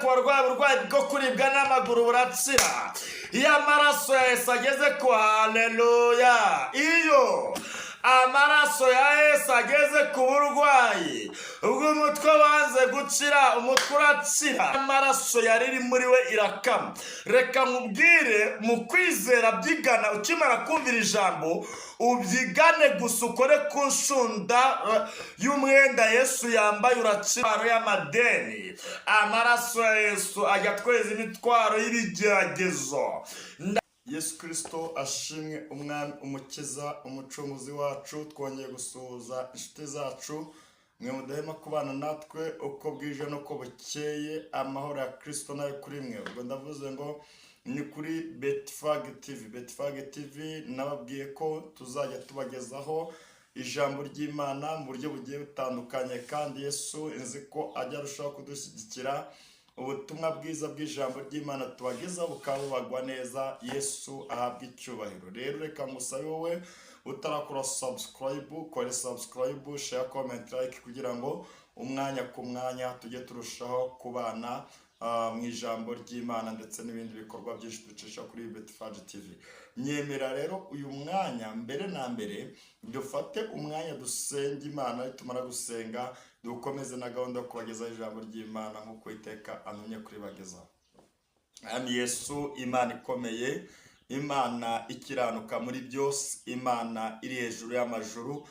Kubarwaye uburwayi bwo kuribwa n'amaguru burakira iyo amaraso ya Yesu ageze ku haleluya. Iyo amaraso ya Yesu ageze ku burwayi ubw'umutwe wanze gukira, umutwe urakira. Amaraso yariri muri we irakama. Reka nkubwire, mu kwizera byigana, ukimara kumvira ijambo ubyigane gusa, ukore ku nshunda y'umwenda Yesu yambaye urakira y'amadeni. Amaraso ya Yesu ajya tweza imitwaro y'ibigeragezo. Yesu Kristo ashimwe, umwami, umukiza, umucunguzi wacu. Twongeye gusuhuza inshuti zacu, mwe mudahema kubana natwe uko bwije n'uko bukeye. Amahoro ya Kristo nayo kuri mwe. Ubwo ndavuze ngo ni kuri Betifage TV. Betifage TV nababwiye ko tuzajya tubagezaho ijambo ry'Imana mu buryo bugiye butandukanye, kandi Yesu nzi ko ajya arushaho kudushyigikira. Ubutumwa bwiza bw'ijambo ry'Imana tubageza bukaba bubagwa neza. Yesu ahabwa icyubahiro. Rero reka ngusabe wowe utarakora subscribe, kore subscribe, share, comment, like, kugira ngo umwanya ku mwanya tujye turushaho kubana mu ijambo ry'Imana ndetse n'ibindi bikorwa byinshi ducisha kuri Betifage TV. Nyemera rero uyu mwanya mbere na mbere dufate umwanya dusenga Imana. Tumara gusenga dukomeze na gahunda yo kubagezaho ijambo ry'Imana nk'uko Uwiteka antumye kuribagezaho. Ami Yesu, Imana ikomeye, Imana ikiranuka muri byose, Imana iri hejuru y'amajuru,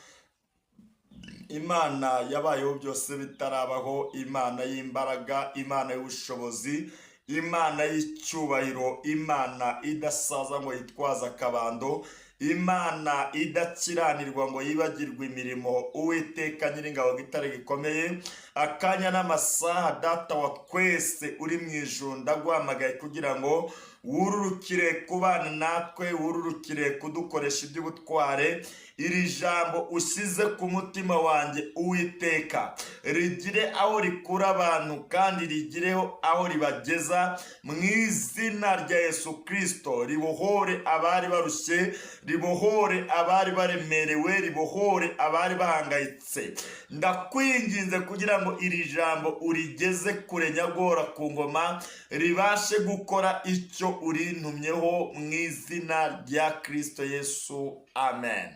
Imana yabayeho byose bitarabaho, Imana y'imbaraga, Imana y'ubushobozi, Imana y'icyubahiro, Imana idasaza ngo yitwaza akabando, Imana idakiranirwa ngo yibagirwe imirimo. Uwiteka Nyiringabo, gitare gikomeye, akanya n'amasaha, Data wa twese uri mu ijuru, ndaguhamagaye kugira ngo wururukire kubana natwe, wururukire kudukoresha iby'ubutware. Iri jambo ushyize ku mutima wanjye Uwiteka rigire aho rikura abantu kandi rigireho aho ribageza, mu izina rya Yesu Kristo. Ribohore abari barushye, ribohore abari baremerewe, ribohore abari bahangayitse. Ndakwinginze kugira ngo iri jambo urigeze kure nyagora ku ngoma, ribashe gukora icyo urintumyeho, mu izina rya Kristo Yesu, amen.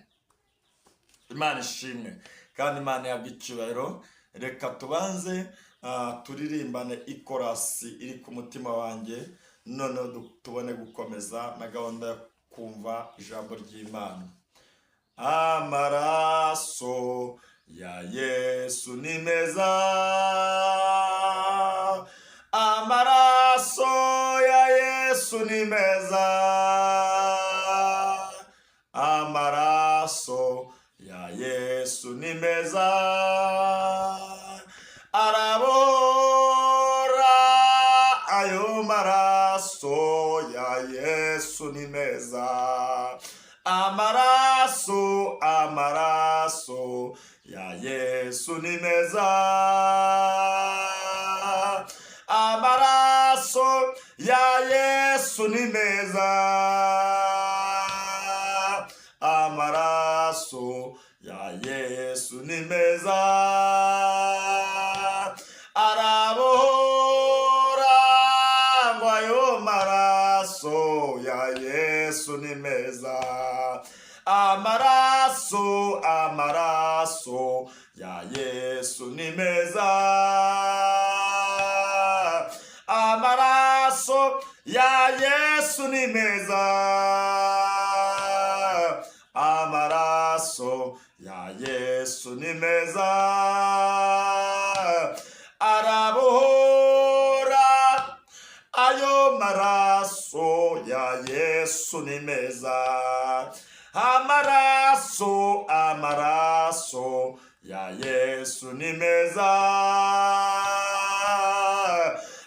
Imana ishimwe kandi Imana yabwa icyubahiro. Reka tubanze turirimbane ikorasi iri ku mutima wanjye, noneho tubone gukomeza na gahunda yo kumva ijambo ry'Imana. Amaraso ya Yesu ni meza, amaraso ya Yesu ni meza, amaraso ya Yesu ni meza, arabora. Ayo maraso ya Yesu ni meza, amaraso, amaraso ya Yesu ni meza, amaraso ya Yesu ni meza, amaraso ya Yesu ni meza, arabora. Ngo ayo maraso ya Yesu ni meza, amaraso, amaraso ya Yesu ni meza, amaraso ya Yesu ni meza, amaraso ya Yesu ni meza, arabora. Ayo maraso ya Yesu ni meza, amaraso, amaraso ya Yesu ni meza,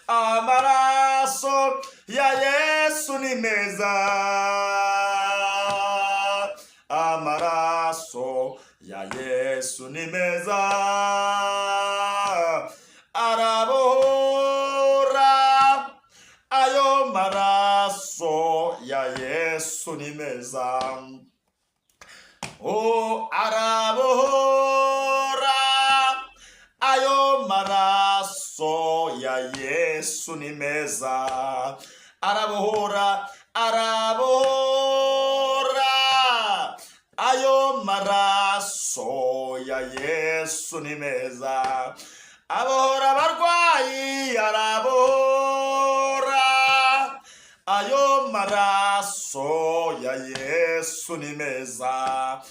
amaraso ya Yesu ni meza, amaraso ya Yesu ni meza, arabora. Ayo maraso ya Yesu ni meza, oh arabora. Ayo maraso ya Yesu Yesu ni meza, arabohora, arabohora. Ayo maraso ya Yesu ni meza, abohora abarwayi, arabohora. Ayo maraso ya Yesu ni meza,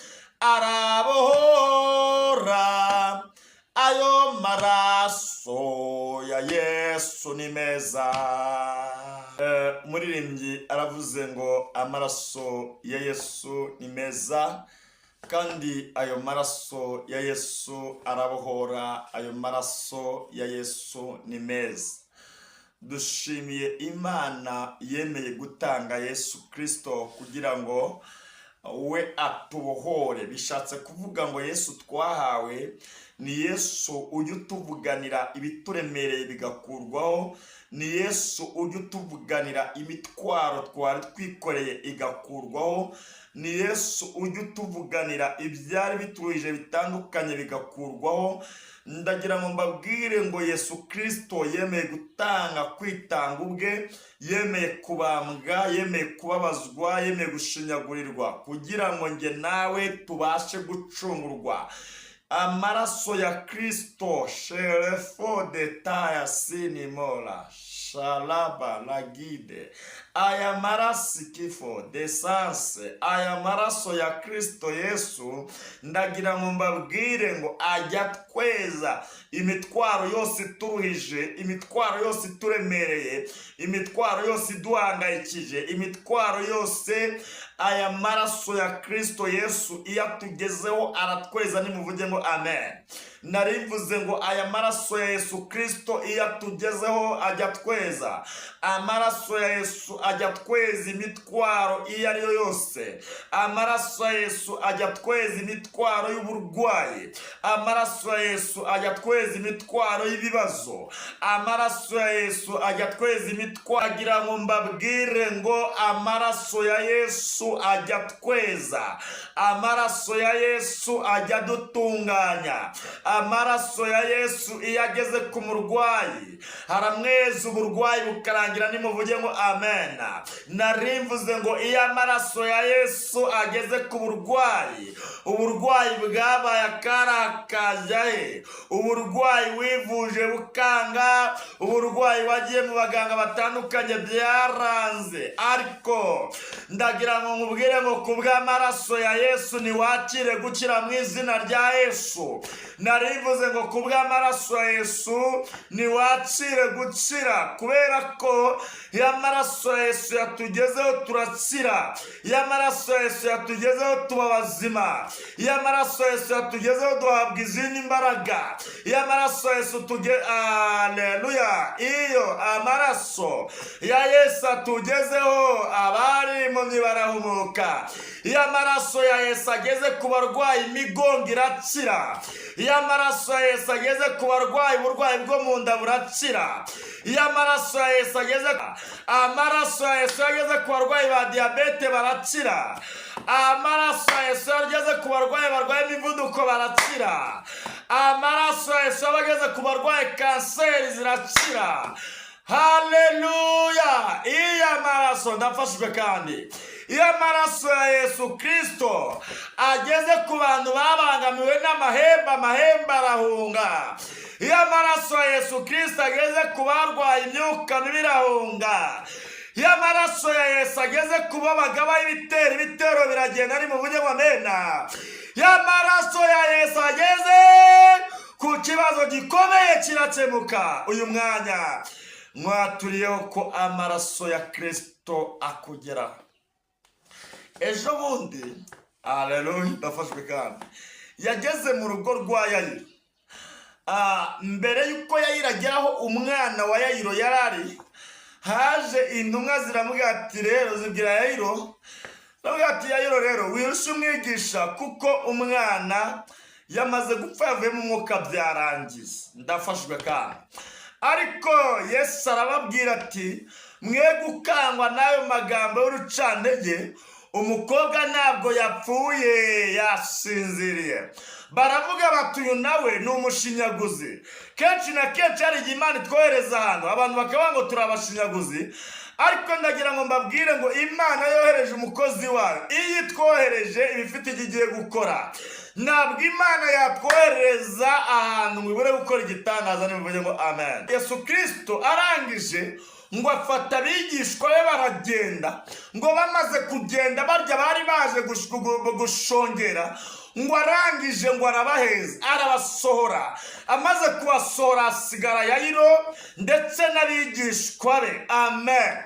arabohora. Ayo maraso ya Yesu ni meza. Umuririmbyi aravuze ngo amaraso ya Yesu ni meza, kandi ayo maraso ya Yesu arabohora. Ayo maraso ya Yesu ni meza. Dushimiye Imana yemeye gutanga Yesu Kristo kugira ngo we atubohore. Bishatse kuvuga ngo Yesu twahawe ni Yesu ujya utuvuganira ibituremereye bigakurwaho, ni Yesu ujya utuvuganira imitwaro twari twikoreye igakurwaho, ni Yesu ujya utuvuganira ibyari bituruhije bitandukanye bigakurwaho. Ndagira ngo mbabwire ngo Yesu Kristo yemeye gutanga, kwitanga ubwe, yemeye kubambwa, yemeye kubabazwa, yemeye gushinyagurirwa kugira ngo nge nawe tubashe gucungurwa. Amaraso ya Kristo sherefo de taya sinimola shalaba lagide. Aya marasi kifo desanse, aya maraso ya Kristo Yesu, ndagira ngo mbabwire ngo ajya tweza imitwaro yose turuhije, imitwaro yose turemereye, imitwaro yose duhangayikije, imitwaro yose. Aya maraso ya Kristo Yesu iyatugezeho aratweza. Nimuvuge ngo amen. Narivuze ngo aya maraso ya Yesu Kristo iyatugezeho ajya tweza. Amaraso ya Yesu ajya tweza imitwaro iyo ari yo yose. Amaraso ya Yesu ajya tweza imitwaro y'uburwayi. Amaraso ya Yesu ajya tweza imitwaro y'ibibazo. Amaraso ya Yesu ajya tweza imitwaro. Agira ngo mbabwire ngo amaraso ya Yesu ajya tweza. Amaraso ya Yesu ajya dutunganya. Amaraso ya Yesu iyo ageze ku murwayi haramweza uburwayi bukarangira. Nimuvuge ngo amen. Narimvuze ngo iyo amaraso ya Yesu ageze ku burwayi, uburwayi bwabaye akarakajyahe, uburwayi wivuje bukanga, uburwayi wagiye mu baganga batandukanye byaranze, ariko ndagira ngo nkubwire ngo kubw'amaraso ya Yesu niwakire gukira mu izina rya Yesu. Narivuze ngo kubw'amaraso ya Yesu niwakire gukira, kubera ko iyo amaraso ya Yesu yatugezeho turakira. Iyo amaraso ya Yesu yatugezeho tuba bazima. Iyo amaraso ya Yesu yatugezeho duhabwa izindi mbaraga. Iyo amaraso ya Yesu aleluya, iyo amaraso ya Yesu atugezeho abari impumyi barahumuka. Iyo amaraso ya Yesu ageze ku barwayi imigongo irakira. Iyo amaraso ya Yesu ageze ku barwayi uburwayi bwo mu nda burakira. Iyo amaraso ya Yesu ageze ku barwayi ba diyabete barakira. Amaraso ya Yesu ageze ku barwayi barwaye imivuduko barakira. Amaraso ya Yesu ageze ku barwayi kanseri zirakira. Haleluya. Iyo amaraso ndafashwe kandi. Iyo amaraso ya Yesu Kristo ageze ku bantu babangamiwe n'amahembe arahunga. Iyo amaraso ya Yesu Kristo ageze ku barwaye imyuka mibi irahunga. Iyo amaraso ya Yesu ageze ku bagaba ibitero biragenda. Nimuvuge ngo amen. Iyo amaraso ya Yesu ageze ku kibazo gikomeye kirakemuka. Uyu mwanya mwaturiyeho ko amaraso ya Kristo akugeraho. Ejo bundi, aleluya, ndafashwe kandi, yageze mu rugo rwa Yayiro. Mbere yuko Yayiro ageraho umwana wa Yayiro yarari, haje intumwa ziramubwira ati rero, zibwira Yayiro, ziramubwira ati Yayiro rero wirushe umwigisha kuko umwana yamaze gupfa, yavuye mu mwuka, byarangiye. Ndafashwe kandi. Ariko Yesu arababwira ati mwe gukangwa n'ayo magambo y'urucantege, umukobwa ntabwo yapfuye, yasinziriye. baravuga bati uyu nawe ni umushinyaguzi. Kenshi na kenshi hari igihe Imana itwohereza ahantu abantu bakavuga ngo turi abashinyaguzi, ariko ndagira ngo mbabwire ngo Imana yohereje umukozi wayo. Iyo itwohereje iba ifite icyo igiye gukora. Ntabwo Imana yatwohereza ahantu ngo ibure gukora igitangaza. Nimuvuge ngo amen. Yesu Kristo arangije ngo afata abigishwa be baragenda, ngo bamaze kugenda barya bari baje gushongera, ngo arangije ngo arabaheza arabasohora. Amaze kubasohora hasigara Yayiro ndetse n'abigishwa be. Amen.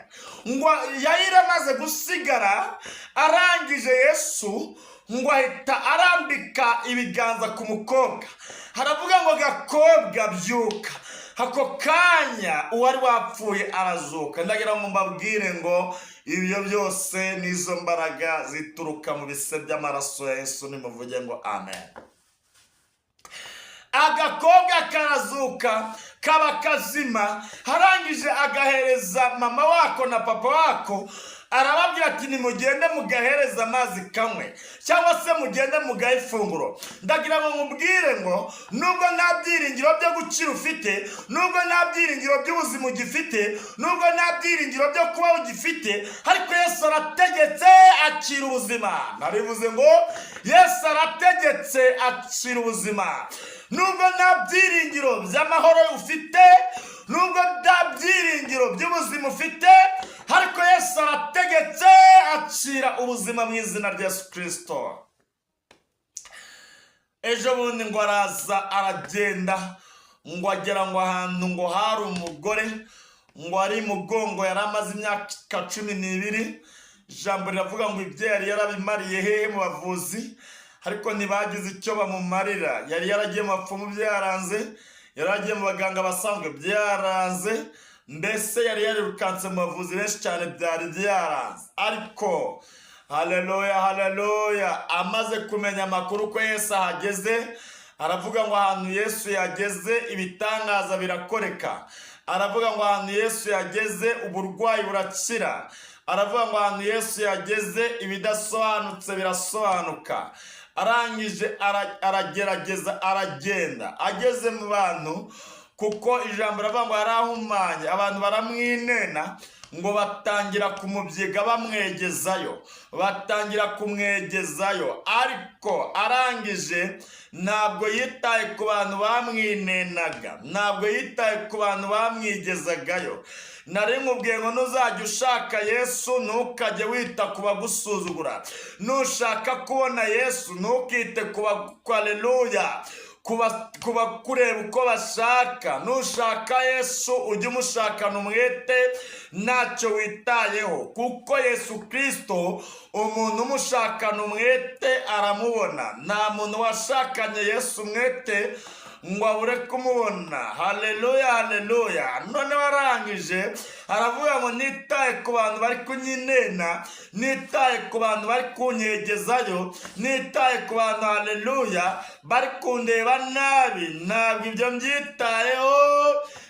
Ngo Yayiro amaze gusigara, arangije Yesu ngo ahita arambika ibiganza ku mukobwa, haravuga ngo gakobwa byuka. Ako kanya uwari wapfuye arazuka. Ndagira ngo mbabwire ngo ibyo byose nizo mbaraga zituruka mu bise by'amaraso ya Yesu. Nimuvuge ngo amen. Agakobwa karazuka kaba kazima, harangije agahereza mama wako na papa wako, arababwira ati nimugende mugahereza amazi kamwe cyangwa se mugende mugahe ifunguro. Ndagira ngo nkubwire ngo nubwo nta byiringiro byo gukira ufite, nubwo nta byiringiro by'ubuzima ugifite, nubwo nta byiringiro byo kuba ugifite, ariko Yesu arategetse akira ubuzima. Narivuze ngo Yesu arategetse akira ubuzima. Nubwo nta byiringiro by'amahoro ufite, nubwo nta byiringiro by'ubuzima ufite, ariko Yesu arategetse akira ubuzima mu izina rya Yesu Kristo. Ejo bundi ngo araza aragenda, ngo agera ngo ahantu ngo hari umugore ngo ari mugongo yari amaze imyaka 12. Ijambo riravuga ngo ibyo yari yarabimariye hehe mu bavuzi, ariko ntibagize icyo bamumarira. Yari yaragiye mu bapfumu byaranze, yaragiye mu baganga basanzwe byaranze, mbese yari yarirukanse mu bavuzi benshi cyane byari byaranze. Ariko haleluya haleluya, amaze kumenya amakuru ko Yesu ahageze, aravuga ngo ahantu Yesu yageze ibitangaza birakoreka. Aravuga ngo ahantu Yesu yageze uburwayi burakira. Aravuga ngo ahantu Yesu yageze ibidasobanutse birasobanuka. Arangije aragerageza aragenda, ageze mu bantu, kuko ijambo riravuga ngo yarahumanye, abantu baramwinena, ngo batangira kumubyiga bamwegezayo, batangira kumwegezayo. Ariko arangije ntabwo yitaye ku bantu bamwinenaga, ntabwo yitaye ku bantu bamwigezagayo. Nari nkubwiye ngo nuzajya ushaka Yesu ntukajye wita ku bagusuzugura. Nushaka kubona Yesu ntukite ku haleluya kuba kureba uko bashaka. Nushaka Yesu ujye umushakana umwete, ntacyo witayeho, kuko Yesu Kristo umuntu umushakana umwete aramubona. Nta muntu washakanye Yesu umwete ngo abure kumubona. Haleluya haleluya. None warangije aravuga ngo nitaye ku bantu bari kunyinena, nitaye ku bantu bari kunyegezayo, nitaye ku bantu haleluya bari kundeba nabi, ntabwo ibyo mbyitayeho,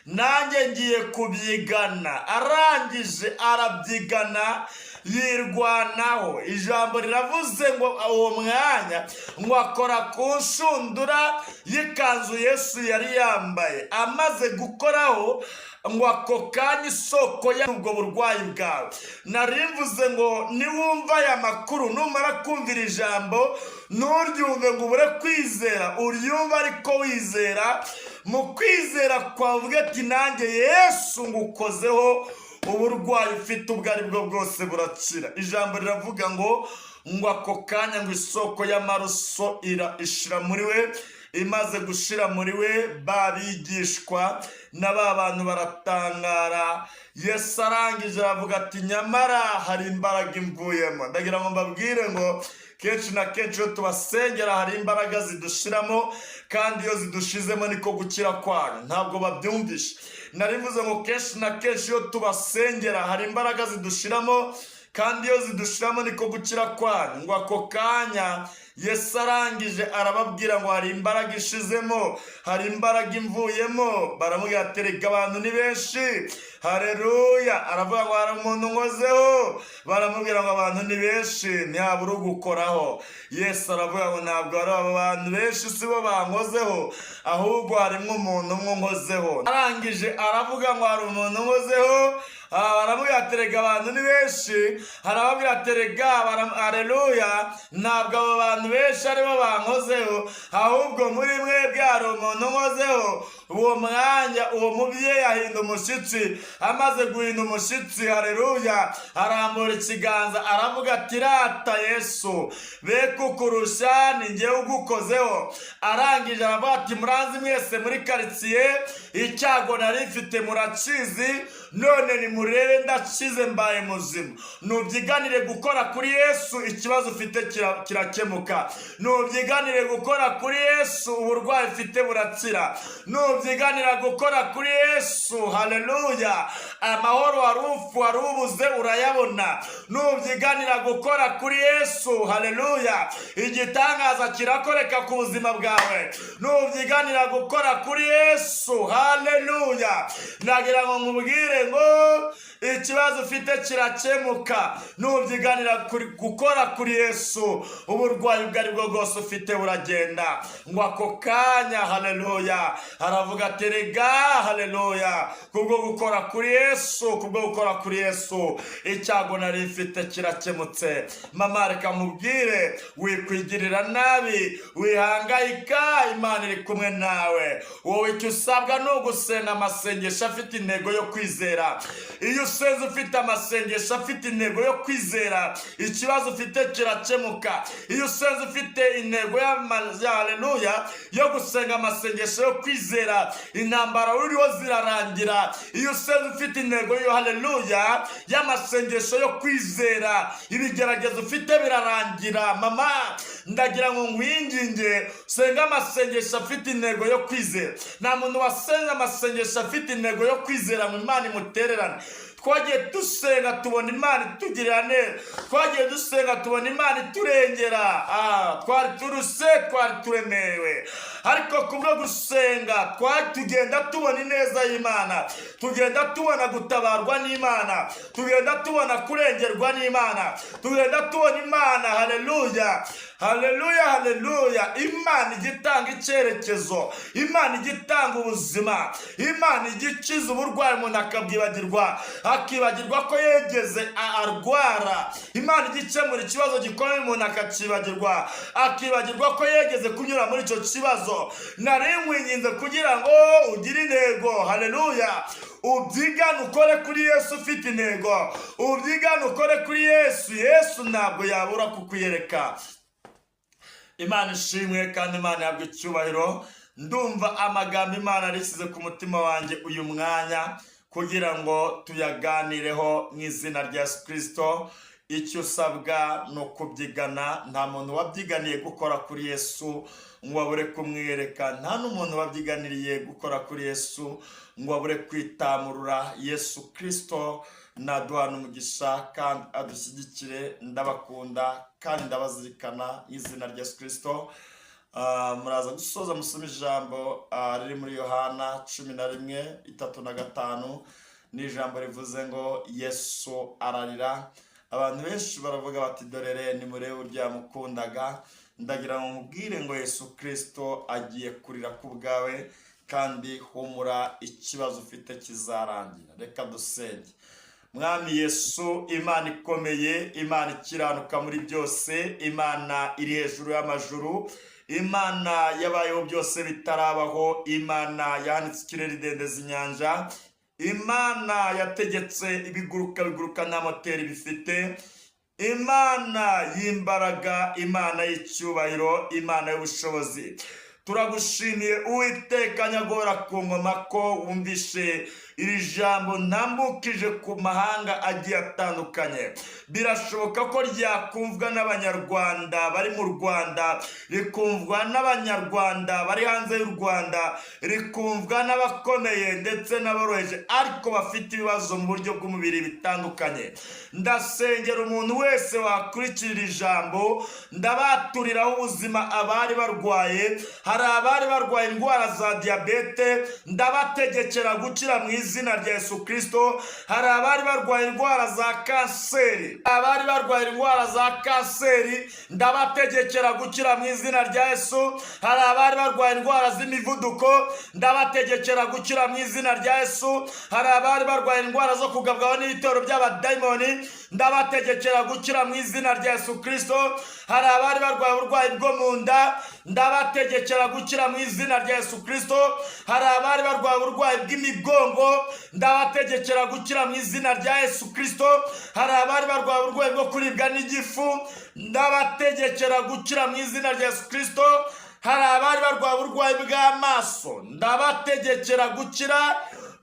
nanjye ngiye kubyigana. Arangije arabyigana yirwanaho. Ijambo riravuze ngo uwo mwanya ngo akora ku nshundura y'ikanzu Yesu yari yambaye. Amaze gukoraho ngo ako kanya isoko y'ubwo burwayi bwawe. Narimvuze ngo niwumva aya makuru, numara kumvira ijambo nturyumve ngo ubure kwizera, uryumva ariko wizera. Mu kwizera kwawe uvuge ati nanjye Yesu ngukozeho, uburwayi ufite ubwo ari bwo bwose burakira. Ijambo riravuga ngo ako kanya ngo isoko y'amaraso ishira muri we. Imaze gushira muri we, babigishwa n'aba bantu baratangara. Yesu arangije aravuga ati nyamara hari imbaraga imvuyemo. Ndagira ngo mbabwire ngo kenshi na kenshi iyo tubasengera hari imbaraga zidushiramo, kandi iyo zidushizemo niko gukira kwanyu ntabwo babyumvishe. Narivuze ngo kenshi na kenshi iyo tubasengera hari imbaraga zidushiramo, kandi iyo zidushiramo niko gukira kwanyu. Ngo ako kanya Yesu arangije arababwira ngo hari imbaraga ishizemo, hari imbaraga imvuyemo. Baramubwira ati reka abantu ni benshi haleluya. Aravuga ngo hari umuntu nkozeho, baramubwira ngo abantu ni benshi ntihabura ugukoraho. Yesu aravuga ngo ntabwo ari abo bantu benshi sibo bankozeho, ahubwo harimo umuntu umwe nkozeho. Arangije aravuga ngo hari umuntu nkozeho, baramubwira ati rega abantu ni benshi, arababwira ati rega haleluya, ntabwo abo bantu benshi aribo bankozeho, ahubwo muri mwebwe hari umuntu nkozeho. Uwo mwanya uwo mubyeyi ahinda umushyitsi, amaze guhinda umushyitsi, haleluya, arambura ikiganza aravuga ati rata Yesu, be kukurusha ni njyewe ugukozeho. Arangije aravuga ati muranzi mwese muri karitsiye icyago nari mfite murakizi, none nimurebe ndakize mbaye muzima. Nubyiganire gukora kuri Yesu ikibazo ufite kirakemuka. Nubyiganire gukora kuri Yesu uburwayi ufite burakira. Nubyiganira gukora kuri Yesu, haleluya, amahoro wari ubuze urayabona. Nubyiganira gukora kuri Yesu, haleluya, igitangaza kirakoreka ku buzima bwawe. Nubyiganira gukora kuri Yesu, haleluya, ndagira ngo nkubwire ngo ikibazo ufite kirakemuka. Nubyiganira gukora kuri Yesu, uburwayi ubwo ari bwo bwose ufite buragenda. Ngo ako kanya, haleluya, aravuga ati rega, haleluya, kubwo gukora kuri Yesu, kubwo gukora kuri Yesu icyago nari mfite kirakemutse. Mama reka mubwire, wikwigirira nabi, wihangayika, Imana iri kumwe nawe. Wowe icyo usabwa ni ugusenga amasengesho afite intego yo kwizera. Iyo usenze ufite amasengesho afite intego yo kwizera, ikibazo ufite kirakemuka. Iyo usenze ufite intego ya haleluya yo gusenga amasengesho yo kwizera, intambara uriho zirarangira. Iyo usenze ufite intego yo haleluya y'amasengesho yo kwizera, ibigeragezo ufite birarangira. Mama ndagira ngo ngwinginge senga amasengesho afite intego yo kwizera. Nta muntu wasenga amasengesho afite intego yo kwizera mu Imana imutererane. Twagiye dusenga tubona Imana itugirira neza, twagiye dusenga tubona Imana iturengera. Twari turuse, twari turemewe, ariko kubwo gusenga tugenda tubona ineza y'Imana, tugenda tubona gutabarwa n'Imana, tugenda tubona kurengerwa n'Imana, tugenda tubona Imana, haleluya, haleluya, haleluya, Imana igitanga icyerekezo, Imana igitanga ubuzima, Imana igikiza uburwayi umuntu akabwibagirwa, akibagirwa ko yegeze arwara. Imana igikemura ikibazo gikomeye umuntu akakibagirwa, akibagirwa ko yegeze kunyura muri icyo kibazo. Nari nkwinginze kugira ngo ugire intego, haleluya, ubyigane ukore kuri Yesu ufite intego, ubyigane ukore kuri Yesu. Yesu ntabwo yabura kukuyereka. Imana ishimwe kandi Imana yabwe icyubahiro. Ndumva amagambo Imana arisize ku mutima wanjye uyu mwanya kugira ngo tuyaganireho mu izina rya Yesu Kristo. Icyo usabwa ni ukubyigana. Nta muntu wabyiganiye gukora kuri Yesu ngo abure kumwereka, nta n'umuntu wabyiganiriye gukora kuri Yesu ngo abure kwitamurura. Yesu Kristo naduhana umugisha kandi adushyigikire. Ndabakunda kandi ndabazirikana izina rya Yesu Kristo. Muraza gusoza musome ijambo riri muri Yohana 11:3-5. Ni ijambo rivuze ngo Yesu ararira. Abantu benshi baravuga bati dorere nimurebe uburyo yamukundaga. Ndagira ngo mubwire ngo Yesu Kristo agiye kurira ku bwawe, kandi humura, ikibazo ufite kizarangira. Reka dusenge. Mwami Yesu, Imana ikomeye, Imana ikiranuka muri byose, Imana iri hejuru y'amajuru, Imana yabayeho byose bitarabaho, Imana yahanitse ikirere idendeza inyanja, Imana yategetse ibiguruka nta moteri bifite, Imana y'imbaraga, Imana y'icyubahiro, Imana y'ubushobozi. Turagushimiye Uwiteka nyagora ku ngoma ko wumvishe iri jambo ntambukije ku mahanga agiye atandukanye. Birashoboka ko ryakumvwa n'abanyarwanda bari mu Rwanda, rikumvwa n'abanyarwanda bari hanze y'u Rwanda, rikumvwa n'abakomeye ndetse n'aboroheje ariko bafite ibibazo mu buryo bw'umubiri bitandukanye. Ndasengera umuntu wese wakurikira ijambo, ndabaturiraho ubuzima abari barwaye. Hari hari abari barwaye indwara za diyabete, ndabategekera gukira mu izina rya Yesu Kristo. Hari abari barwaye indwara za kanseri, abari barwaye indwara za kanseri, ndabategekera gukira mu izina rya Yesu. Hari abari barwaye indwara z'imivuduko, ndabategekera gukira mu izina rya Yesu. Hari abari barwaye indwara zo kugabwaho n'ibitero by'abadayimoni, ndabategekera gukira mu izina rya Yesu Kristo. Hari abari barwaye uburwayi bwo mu nda, ndabategekera gukira mu izina rya Yesu Kristo. Hari abari barwaye uburwayi bw'imigongo, ndabategekera gukira mu izina rya Yesu Kristo. Hari abari barwaye uburwayi bwo kuribwa n'igifu, ndabategekera gukira mu izina rya Yesu Kristo. Hari abari barwaye uburwayi bw'amaso, ndabategekera gukira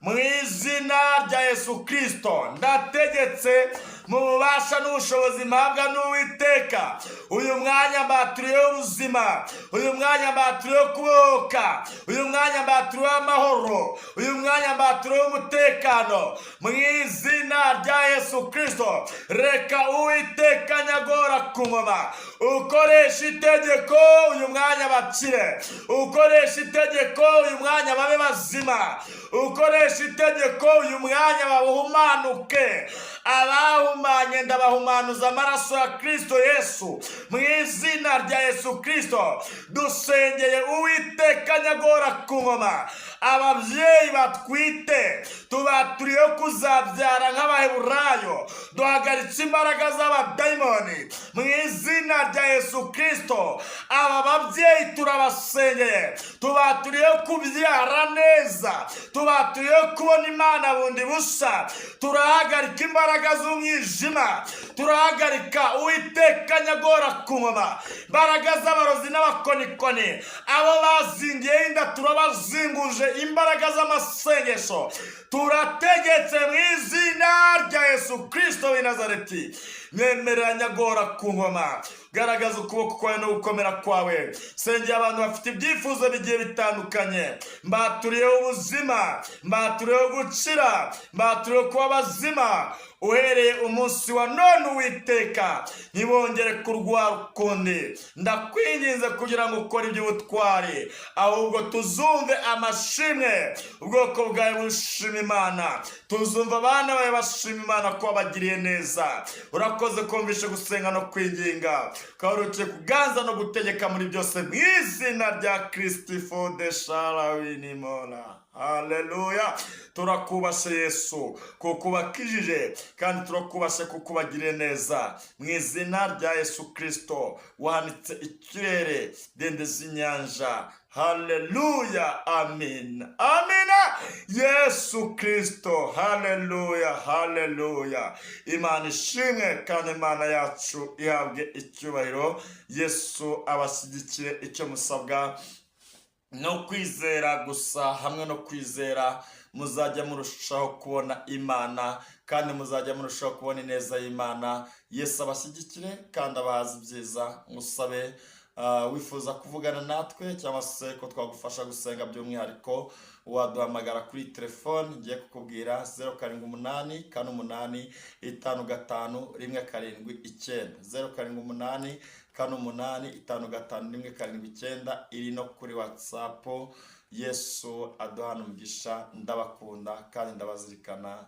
mu izina rya Yesu Kristo. Ndategetse mu bubasha n'ubushobozi mpabwa n'Uwiteka, uyu mwanya mbaturiyeho ubuzima, uyu mwanya mbaturiyeho kubohoka, uyu mwanya mbaturiyeho amahoro, uyu mwanya mbaturiyeho umutekano mu izina rya Yesu Kristo. Reka Uwiteka nyagora ku ngoma, ukoresha itegeko uyu mwanya bakire, ukoresha itegeko uyu mwanya babe bazima, ukoresha itegeko uyu mwanya bahumanuke. Abahumanye ndabahumanuza amaraso ya Kristo Yesu mu izina rya Yesu Kristo. Dusengeye Uwiteka nyagora ku ngoma, ababyeyi batwite tubaturiyeho kuzabyara nk'Abaheburayo, duhagaritse imbaraga z'abadayimoni mu izina rya Yesu Kristo. Aba babyeyi turabasengeye, tubaturiyeho kubyara neza, tubaturiyeho kubona Imana bundi busa. Turahagarika imbaraga z'umwijima, turahagarika Uwiteka nyagora ku ngoma imbaraga z'abarozi n'abakonikoni, abo bazingiye inda turabazinguje imbaraga z'amasengesho. Turategetse mu izina rya Yesu Kristo w'i Nazareti, mwemerera nyagora ku ngoma, garagaza ukuboko kwawe no gukomera kwawe. Sengeye abantu bafite ibyifuzo bigiye bitandukanye, mbaturiyeho ubuzima, mbaturiyeho gukira, mbaturiyeho kuba bazima uhereye umunsi wa none. Uwiteka ntibongere kurwara ukundi, ndakwinginze kugira ngo ukore iby'ubutwari, ahubwo tuzumve amashimwe, ubwoko bwawe bushima Imana, tuzumva abana bawe bashima Imana ko wabagiriye neza. Urakoze kumvishe gusenga no kwinginga, ukarukiye kuganza no gutegeka muri byose mu izina rya Kristo de Sharawinimona. Haleluya. Turakubashe Yesu kuko ubakijije, kandi turakubashe kuko ubagiriye neza mu izina rya Yesu Kristo. Wahanitse ikirere, dendeza inyanja. Haleluya. Amen. Amina. Yesu Kristo. Haleluya. Haleluya. Imana ishimwe kandi Imana yacu ihabwe icyubahiro. Yesu abashyigikire. Icyo musabwa no kwizera gusa. Hamwe no kwizera muzajya murushaho kubona Imana, kandi muzajya murushaho kubona ineza y'Imana. Yesu abashyigikire kandi abahaza ibyiza. Musabe wifuza kuvugana natwe cyangwa se ko twagufasha gusenga by'umwihariko, waduhamagara kuri telefone ngiye kukubwira 078 48 55 179, 078 48 55 179, iri no kuri WhatsApp. Yesu aduhana umugisha. Ndabakunda kandi ndabazirikana.